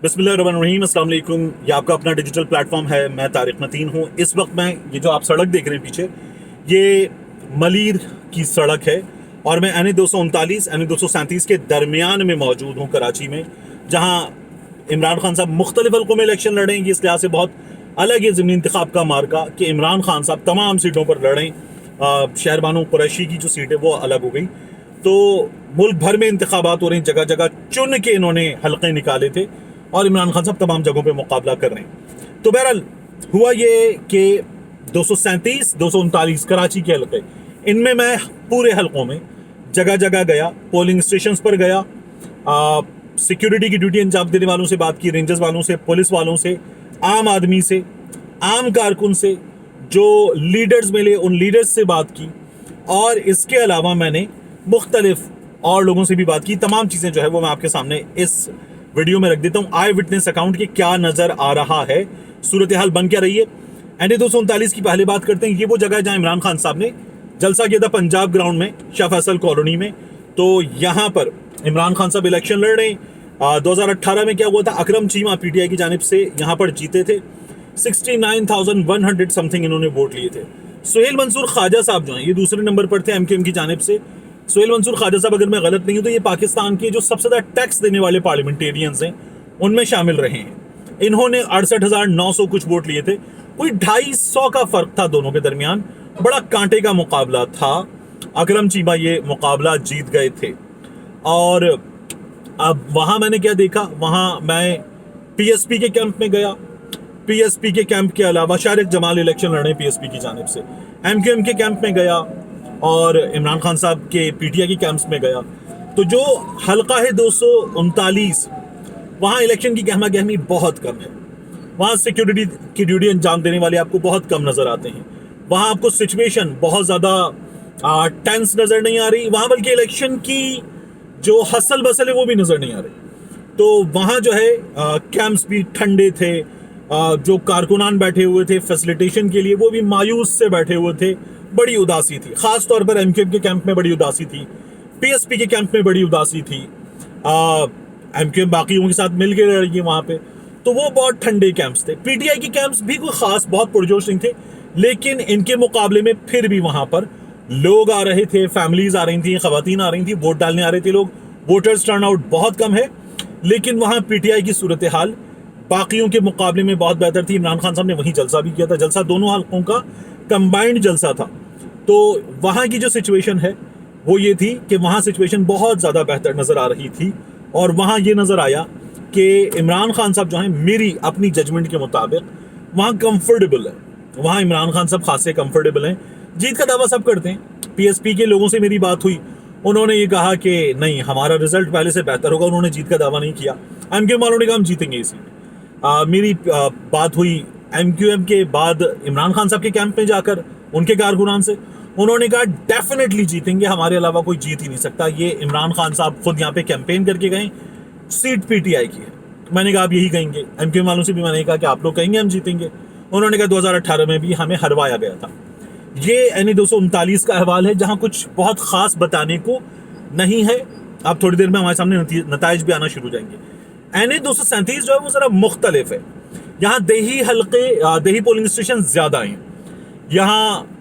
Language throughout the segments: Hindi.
बिस्मिल्लाहिर्रहमानिर्रहीम, अस्सलाम वालेकुम। ये आपका अपना डिजिटल प्लेटफॉर्म है। मैं तारिक मतीन हूँ। इस वक्त मैं ये जो आप सड़क देख रहे हैं पीछे, ये मलीर की सड़क है और मैं एन ए 239 एन ए 237 के दरमियान में मौजूद हूँ कराची में, जहाँ इमरान खान साहब मुख्तलिफ हल्कों में इलेक्शन लड़ेंगे। इस लिहाज से बहुत अलग है ज़मीनी इंतखाब का मार्का कि इमरान खान साहब तमाम सीटों पर लड़ें। शहर बानो कुरैशी की जो सीट है वो अलग हो गई। तो मुल्क भर में इंतखाबात हो रहे हैं, जगह जगह चुन के इन्होंने हल्के निकाले थे और इमरान खान साहब तमाम जगहों पे मुकाबला कर रहे हैं। तो बहरहाल हुआ ये कि 237 239 कराची के हल्के, इनमें मैं पूरे हल्कों में जगह जगह गया, पोलिंग स्टेशन पर गया, सिक्योरिटी की ड्यूटी अंजाम देने वालों से बात की, रेंजर्स वालों से, पुलिस वालों से, आम आदमी से, आम कारकुन से, जो लीडर्स मिले उन लीडर्स से बात की, और इसके अलावा मैंने मुख्तलिफ और लोगों से भी बात की। तमाम चीज़ें जो है वो मैं आपके सामने इस वीडियो में रख देता हूँ। आई विटनेस अकाउंट के क्या नज़र आ रहा है, सूरत हाल बन क्या रही है। एन ए 239 की पहले बात करते हैं। ये वो जगह है जहाँ इमरान खान साहब ने जलसा किया था, पंजाब ग्राउंड में, शाह फैसल कॉलोनी में। तो यहाँ पर इमरान खान साहब इलेक्शन लड़ रहे हैं। 2018 में क्या हुआ था, अकरम चीमा पीटीआई की जानिब से यहाँ पर जीते थे। 69,100 समथिंग इन्होंने वोट लिए थे। सुहेल मंसूर ख्वाजा साहब जो हैं ये दूसरे नंबर पर थे एमक्यूएम की जानिब से। सुहेल मंसूर ख्वाजा साहब, अगर मैं गलत नहीं हूं तो ये पाकिस्तान के जो सबसे ज़्यादा टैक्स देने वाले पार्लियामेंटेरियंस हैं उनमें शामिल रहे हैं। इन्होंने 68,900 कुछ वोट लिए थे। कोई 250 का फर्क था दोनों के दरमियान। बड़ा कांटे का मुकाबला था। अकरम चीमा ये मुकाबला जीत गए थे। और अब वहाँ मैंने क्या देखा, वहाँ मैं पीएसपी के कैंप में गया। पीएसपी के कैंप के अलावा शारिक जमाल इलेक्शन लड़े पीएसपी की जानिब से। एमक्यूएम के कैंप में गया और इमरान खान साहब के पीटीआई के कैंप्स में गया। तो जो हल्का है 239, वहाँ इलेक्शन की गहमा गहमी बहुत कम है। वहाँ सिक्योरिटी की ड्यूटी अंजाम देने वाले आपको बहुत कम नज़र आते हैं। वहाँ आपको सिचुएशन बहुत ज़्यादा टेंस नज़र नहीं आ रही। वहाँ बल्कि इलेक्शन की जो हसल बसल है वो भी नज़र नहीं आ रही। तो वहाँ जो है कैंप्स भी ठंडे थे। जो कारकुनान बैठे हुए थे फैसिलिटेशन के लिए वो भी मायूस से बैठे हुए थे। बड़ी उदासी थी, खास तौर पर एमक्यूएम के कैंप में बड़ी उदासी थी, पीएसपी के कैंप में बड़ी उदासी थी। एमक्यूएम बाकियों के साथ मिल के लड़ रही है वहाँ पे, तो वो बहुत ठंडे कैंप्स थे। पीटीआई के कैंप्स भी कोई खास बहुत पुरजोश नहीं थे, लेकिन इनके मुकाबले में फिर भी वहाँ पर लोग आ रहे थे, फैमिलीज आ रही थी, खवातीन आ रही थी, वोट डालने आ रहे थे लोग। वोटर्स टर्नआउट बहुत कम है, लेकिन वहाँ पीटीआई की सूरत हाल बाकियों के मुकाबले में बहुत बेहतर थी। इमरान खान साहब ने वहीं जलसा भी किया था। जलसा दोनों हल्कों का कंबाइंड जलसा था। तो वहाँ की जो सिचुएशन है वो ये थी कि वहाँ सिचुएशन बहुत ज़्यादा बेहतर नज़र आ रही थी। और वहाँ ये नज़र आया कि इमरान खान साहब जो हैं, मेरी अपनी जजमेंट के मुताबिक वहाँ कंफर्टेबल है। वहाँ इमरान खान साहब खासे कंफर्टेबल हैं। जीत का दावा सब करते हैं। पीएसपी के लोगों से मेरी बात हुई, उन्होंने ये कहा कि नहीं, हमारा रिजल्ट पहले से बेहतर होगा। उन्होंने जीत का दावा नहीं किया। एमक्यूएम वालों ने कहा हम जीतेंगे इसी। मेरी बात हुई एमक्यूएम के बाद इमरान खान साहब के कैंप में जाकर उनके कारकुनान से, उन्होंने कहा डेफिनेटली जीतेंगे, हमारे अलावा कोई जीत ही नहीं सकता। ये इमरान खान साहब खुद यहाँ पे कैंपेन करके गए, सीट पीटीआई की है। मैंने कहा आप यही कहेंगे। एमक्यूएम वालों से भी मैंने कहा कि आप लोग कहेंगे हम जीतेंगे। उन्होंने कहा 2018 में भी हमें हरवाया गया था। ये एन ए 239 का अहवाल है, जहाँ कुछ बहुत खास बताने को नहीं है। आप थोड़ी देर में हमारे सामने नताइज भी आना शुरू हो जाएंगे। एन ए 237 जो है वो ज़रा मुख्तलिफ है। यहाँ देही हल्के, देही पोलिंग स्टेशन ज़्यादा हैं। यहाँ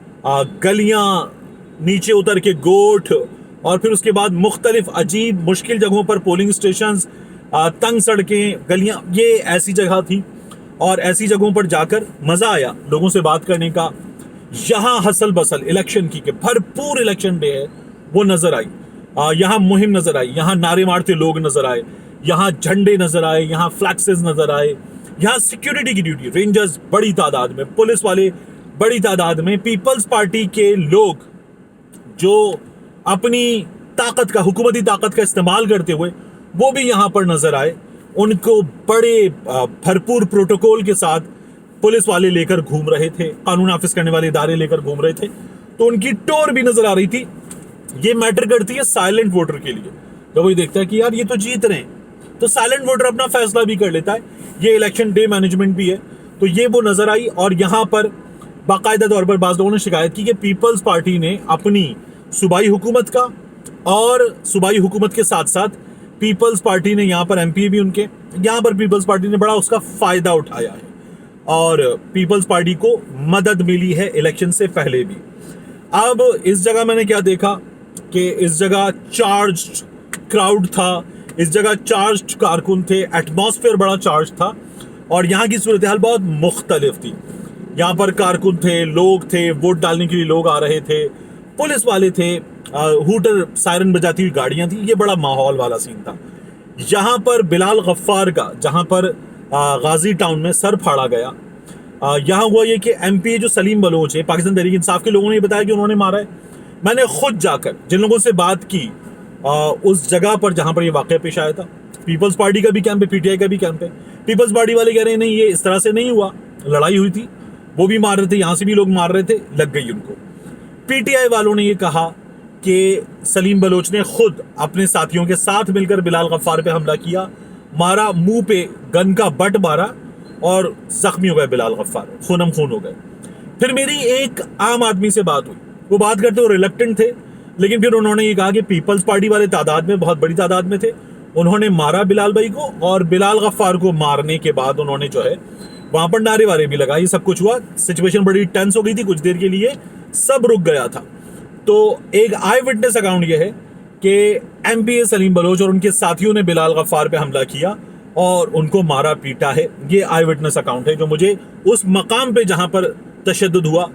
गलियाँ, नीचे उतर के गोठ, और फिर उसके बाद मुख्तलिफ अजीब मुश्किल जगहों पर पोलिंग स्टेशन, तंग सड़कें, गलियाँ, ये ऐसी जगह थी। और ऐसी जगहों पर जाकर मज़ा आया लोगों से बात करने का। यहाँ हसल बसल इलेक्शन की, भरपूर इलेक्शन डे है, वो नज़र आई। यहाँ मुहिम नज़र आई, यहाँ नारे मारते लोग नज़र आए, यहाँ झंडे नज़र आए, यहाँ फ्लैक्सेस नज़र आए, यहाँ सिक्योरिटी की ड्यूटी, रेंजर्स बड़ी तादाद में, पुलिस वाले बड़ी तादाद में, पीपल्स पार्टी के लोग जो अपनी ताकत का, हुकूमती ताकत का इस्तेमाल करते हुए वो भी यहाँ पर नज़र आए। उनको बड़े भरपूर प्रोटोकॉल के साथ पुलिस वाले लेकर घूम रहे थे, कानून नाफिज करने वाले इदारे लेकर घूम रहे थे, तो उनकी टोर भी नज़र आ रही थी। ये मैटर करती है साइलेंट वोटर के लिए। जब वो देखता है कि यार ये तो जीत रहे हैं, तो साइलेंट वोटर अपना फैसला भी कर लेता है। ये इलेक्शन डे मैनेजमेंट भी है। तो ये वो नज़र आई। और यहाँ पर बाकायदा तौर पर बाज़ लोगों ने शिकायत की कि पीपल्स पार्टी ने अपनी सूबाई हुकूमत का, और सूबाई हुकूमत के साथ साथ पीपल्स पार्टी ने यहाँ पर एमपी भी उनके यहाँ पर पीपल्स पार्टी ने बड़ा उसका फायदा उठाया है और पीपल्स पार्टी को मदद मिली है इलेक्शन से पहले भी। अब इस जगह मैंने क्या देखा कि इस जगह चार्ज्ड क्राउड था, इस जगह चार्ज्ड कारकुन थे, एटमॉस्फेयर बड़ा चार्ज था और यहाँ की सूरत हाल बहुत मुख्तलिफ थी। यहाँ पर कारकुन थे, लोग थे, वोट डालने के लिए लोग आ रहे थे, पुलिस वाले थे, हूटर सायरन बजाती हुई गाड़ियाँ थी, ये बड़ा माहौल वाला सीन था। यहाँ पर बिलाल गफ्फार का जहाँ पर गाजी टाउन में सर फाड़ा गया, यहाँ हुआ ये कि एमपी जो सलीम बलोच है, पाकिस्तान तहरीक इंसाफ के लोगों ने बताया कि उन्होंने मारा है। मैंने खुद जाकर जिन लोगों से बात की उस जगह पर जहाँ पर ये वाक़या पेश आया था, पीपल्स पार्टी का भी कैंप है, पीटीआई का भी कैंप है। पीपल्स पार्टी वाले कह रहे हैं नहीं ये इस तरह से नहीं हुआ, लड़ाई हुई थी, वो भी मार रहे थे, यहाँ से भी लोग मार रहे थे, लग गई उनको। पीटीआई वालों ने ये कहा कि सलीम बलोच ने खुद अपने साथियों के साथ मिलकर बिलाल गफ्फार पे हमला किया, मारा, मुंह पे गन का बट मारा और जख्मी हो गए बिलाल गफ्फार, खूनम खून हो गए। फिर मेरी एक आम आदमी से बात हुई, वो बात करते वो रिलक्टेंट थे, लेकिन फिर उन्होंने ये कहा कि पीपल्स पार्टी वाले तादाद में, बहुत बड़ी तादाद में थे, उन्होंने मारा बिलाल भाई को और बिलाल गफ्फार को मारने के बाद उन्होंने जो है वहां पर नारे वारे भी लगाए, सब कुछ हुआ। सिचुएशन बड़ी टेंस हो गई थी, कुछ देर के लिए सब रुक गया था। तो एक आई विटनेस अकाउंट ये है कि एमपीए सलीम बलोच और उनके साथियों ने बिलाल गफ्फार पे हमला किया और उनको मारा पीटा है। ये आई विटनेस अकाउंट है जो मुझे उस मकाम पे जहां पर तशद्दुद हुआ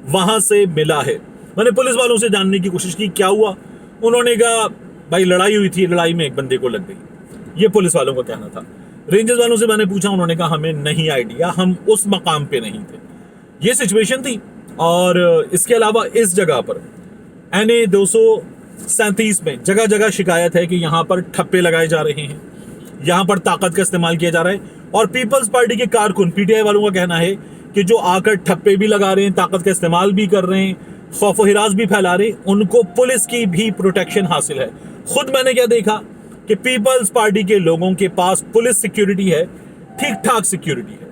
वहां से मिला है। मैंने पुलिस वालों से जानने की कोशिश की क्या हुआ, उन्होंने कहा भाई लड़ाई हुई थी, लड़ाई में एक बंदे को लग गई, ये पुलिस वालों का कहना था। रेंजर्स वालों से मैंने पूछा, उन्होंने कहा हमें नहीं आइडिया, हम उस मकाम पे नहीं थे। ये सिचुएशन थी। और इसके अलावा इस जगह पर NA 237 में जगह जगह शिकायत है कि यहाँ पर ठप्पे लगाए जा रहे हैं, यहाँ पर ताकत का इस्तेमाल किया जा रहा है और पीपल्स पार्टी के कारकुन, पीटीआई वालों का कहना है कि जो आकर ठप्पे भी लगा रहे हैं, ताकत का इस्तेमाल भी कर रहे हैं, खौफ व हिरास भी फैला रहे हैं, उनको पुलिस की भी प्रोटेक्शन हासिल है। खुद मैंने क्या देखा कि पीपल्स पार्टी के लोगों के पास पुलिस सिक्योरिटी है, ठीक ठाक सिक्योरिटी है।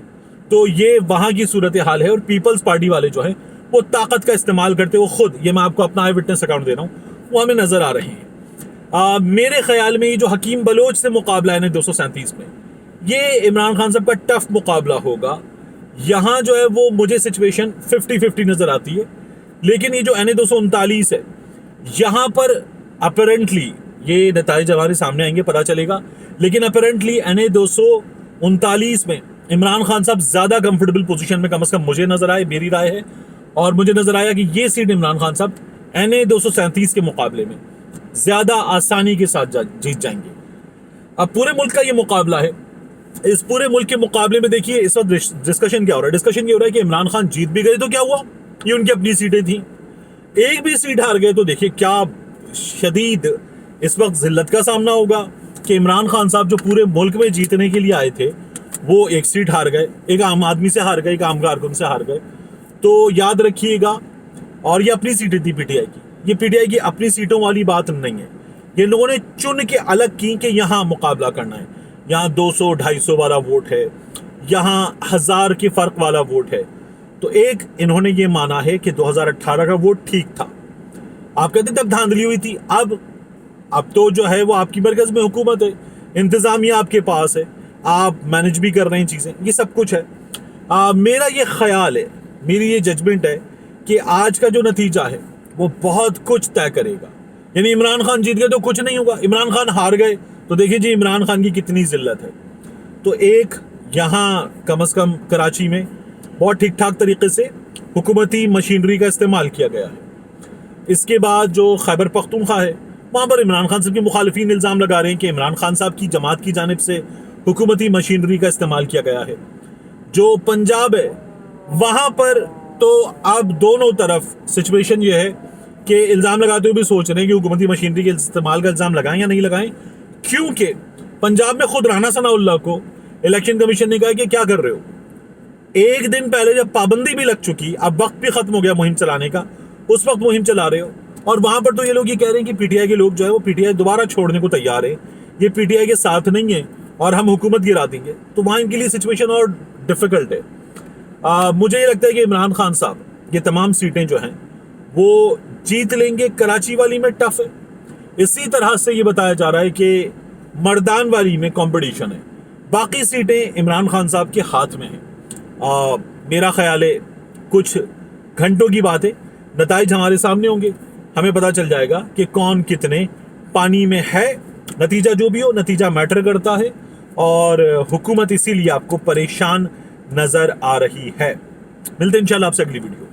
तो ये वहां की सूरत हाल है और पीपल्स पार्टी वाले जो है वो ताकत का इस्तेमाल करते हुए खुद, ये मैं आपको अपना आई विटनेस अकाउंट दे रहा हूँ, वो हमें नजर आ रहे हैं। मेरे ख्याल में ये जो हकीम बलोच से मुकाबला है 237 में, ये इमरान खान साहब का टफ मुकाबला होगा। यहाँ जो है वो मुझे सिचुएशन 50-50 नजर आती है। लेकिन ये जो NA 239 है, यहाँ पर अपेरेंटली ये नताइज हमारे सामने आएंगे, पता चलेगा, लेकिन अपेरेंटली NA 239 में इमरान खान साहब ज्यादा कंफर्टेबल पोजीशन में कम से कम मुझे नजर आए, मेरी राय है। और मुझे नजर आया कि ये सीट इमरान खान साहब NA 237 के मुकाबले में ज्यादा आसानी के साथ जीत जाएंगे। अब पूरे मुल्क का ये मुकाबला है। इस पूरे मुल्क के मुकाबले में देखिए इस वक्त डिस्कशन क्या हो रहा है। डिस्कशन ये हो रहा है कि इमरान खान जीत भी गए तो क्या हुआ, ये उनकी अपनी सीटें थी। एक भी सीट हार गए तो देखिए क्या शदीद इस वक्त जिल्लत का सामना होगा कि इमरान खान साहब जो पूरे मुल्क में जीतने के लिए आए थे वो एक सीट हार गए, एक आम आदमी से हार गए, एक आम कारकुन से हार गए। तो याद रखिएगा। और ये अपनी सीटें थी पीटीआई की, ये पीटीआई की अपनी सीटों वाली बात नहीं है। ये लोगों ने चुन के अलग की कि यहाँ मुकाबला करना है, यहाँ 200-250 वाला वोट है, यहाँ 1000 के फर्क वाला वोट है। तो एक इन्होंने ये माना है कि 2018 का वोट ठीक था। आप कहते तब धांधली हुई थी, अब तो जो है वो आपकी मरकज में हुकूमत है, इंतजामिया आपके पास है, आप मैनेज भी कर रहे हैं चीजें, ये सब कुछ है। मेरा ये ख्याल है, मेरी ये जजमेंट है कि आज का जो नतीजा है वो बहुत कुछ तय करेगा। यानी इमरान खान जीत गए तो कुछ नहीं होगा, इमरान खान हार गए तो देखिए जी इमरान खान की कितनी जिल्लत है। तो एक यहाँ कम से कम कराची में बहुत ठीक ठाक तरीके से हुकूमती मशीनरी का इस्तेमाल किया गया है। इसके बाद जो खैबर पख्तूनख्वा है वहाँ पर इमरान खान साहब के मुखालिफिन इल्ज़ाम लगा रहे हैं कि इमरान खान साहब की जमात की जानिब से हुकूमती मशीनरी का इस्तेमाल किया गया है। जो पंजाब है वहाँ पर तो अब दोनों तरफ सिचुएशन ये है कि इल्ज़ाम लगाते हुए भी सोच रहे हैं कि हुकूमती मशीनरी के इस्तेमाल का इल्ज़ाम लगाएं या नहीं लगाएं, क्योंकि पंजाब में खुद राना सनाउल्लाह को इलेक्शन कमीशन ने कहा कि क्या कर रहे हो। एक दिन पहले जब पाबंदी भी लग चुकी, अब वक्त भी खत्म हो गया मुहिम चलाने का, उस वक्त मुहिम चला रहे हो। और वहां पर तो ये लोग ये कह रहे हैं कि पीटीआई के लोग जो है वो पीटीआई दोबारा छोड़ने को तैयार है, ये पीटीआई के साथ नहीं है और हम हुकूमत गिरा देंगे। तो वहां इनके लिए सिचुएशन और डिफिकल्ट है। मुझे ये लगता है कि इमरान खान साहब ये तमाम सीटें जो हैं वो जीत लेंगे। कराची वाली में टफ है। इसी तरह से ये बताया जा रहा है कि मर्दान वाली में कंपटीशन है। बाकी सीटें इमरान खान साहब के हाथ में हैं। मेरा ख्याल है कुछ घंटों की बात है, नताइज हमारे सामने होंगे, हमें पता चल जाएगा कि कौन कितने पानी में है। नतीजा जो भी हो, नतीजा मैटर करता है और हुकूमत इसीलिए आपको परेशान नजर आ रही है। मिलते हैं इंशाल्लाह आपसे अगली वीडियो।